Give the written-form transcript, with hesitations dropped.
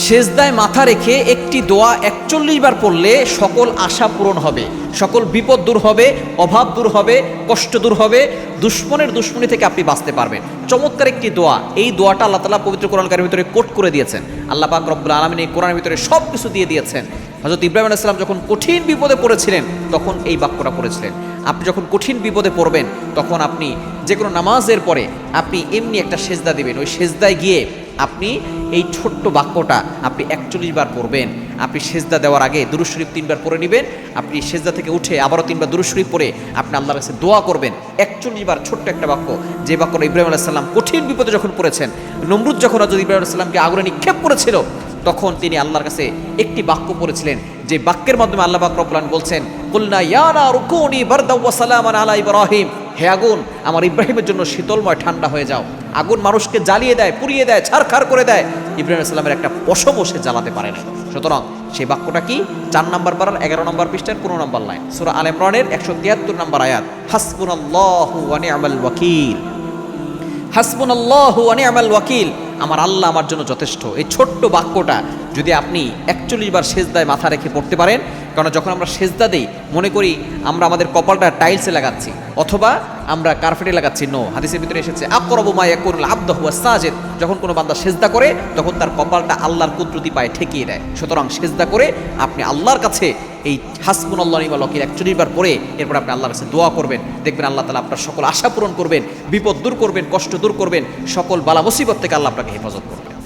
সেজদায় মাথা রেখে একটি দোয়া 41 বার পড়লে সকল আশা পূরণ হবে, সকল বিপদ দূর হবে, অভাব দূর হবে, কষ্ট দূর হবে, দুশ্মনের দুশ্মনী থেকে আপনি বাঁচতে পারবেন। চমৎকার একটি দোয়া। এই দোয়াটা আল্লাহ তাআলা পবিত্র কোরআনের ভিতরে কোট করে দিয়েছেন। আল্লাহ পাক রব্বুল আলামিন এই কোরআনের ভিতরে সব কিছু দিয়ে দিয়েছেন। হযরত ইব্রাহিম আলাইহিস সালাম যখন কঠিন বিপদে পড়েছিলেন তখন এই বাক্যটা পড়েছিলেন। আপনি যখন কঠিন বিপদে পড়বেন তখন আপনি যে কোনো নামাজের পরে আপনি এমনি একটা সেজদা দিবেন। ওই সেজদায় গিয়ে আপনি এই ছোট্ট বাক্যটা আপনি 41 বার পড়বেন। আপনি সেজদা দেওয়ার আগে দুরূদ শরীফ 3 বার পড়ে নেবেন। আপনি সেজদা থেকে উঠে আবারও 3 বার দুরূদ শরীফ পড়ে আপনি আল্লাহর কাছে দোয়া করবেন। 41 বার ছোট্ট একটা বাক্য, যে বাক্যটা ইব্রাহিম আলাইহিস সালাম কঠিন বিপদে যখন পড়েছেন, নমরুদ যখন হযরত ইব্রাহিম আলাইহিস সালামকে আগুনে নিক্ষেপ করেছিল, তখন তিনি আল্লাহর কাছে একটি বাক্য পড়েছিলেন, যে বাক্যের মাধ্যমে আল্লাহ পাক রব্বুল আলামিন বলছেন, কুলনা ইয়া নারু কুনি বারদাও ওয়া সালামান আলা ইব্রাহিম, হে আগুন আমার ইব্রাহিমের জন্য শীতলময় ঠান্ডা হয়ে যাও। আগুন মানুষকে জ্বালিয়ে দেয়, পুড়িয়ে দেয়, ছারখার করে দেয়, ইব্রাহিম আলাইহিস সালামের একটা পশমও সে জ্বালাতে পারে না। সুতরাং সেই বাক্যটা কি? 4 নম্বর পারার 11 নম্বর পৃষ্ঠার 15 নম্বর লাইন, সূরা আল ইমরানের 173 নম্বর আয়াত, হাসবুনাল্লাহু ওয়া নি'মাল ওয়াকিল। হাসবুনাল্লাহু ওয়া নি'মাল ওয়াকিল, আমার আল্লাহ আমার জন্য যথেষ্ট। এই ছোট্ট বাক্যটা যদি আপনি 41 বার সেজদায় মাথা রেখে পড়তে পারেন, কারণ যখন আমরা সেজদা দেই মনে করি আমরা আমাদের কপালটা টাইলসে লাগাচ্ছি অথবা আমরা কার্পেটে লাগাচ্ছি। নো, হাদিসের ভিতরে এসেছে আকরাবু মা ইয়াকুনুল আবদু হুয়া সাজিদ, যখন কোনো বান্দা সেজদা করে তখন তার কপালটা আল্লাহর কুদরতি পায়ে ঠেকিয়ে দেয়। সুতরাং সেজদা করে আপনি আল্লাহর কাছে এই হাসবুনাল্লাহু ওয়া নি'মাল ওয়াকিল 41 বার পড়ে এরপর আপনি আল্লাহর কাছে দোয়া করবেন। দেখবেন আল্লাহ তাআলা আপনার সকল আশা পূরণ করবেন, বিপদ দূর করবেন, কষ্ট দূর করবেন, সকল বালা মুসিবত থেকে আল্লাহ আপনাকে হেফাজত করবেন।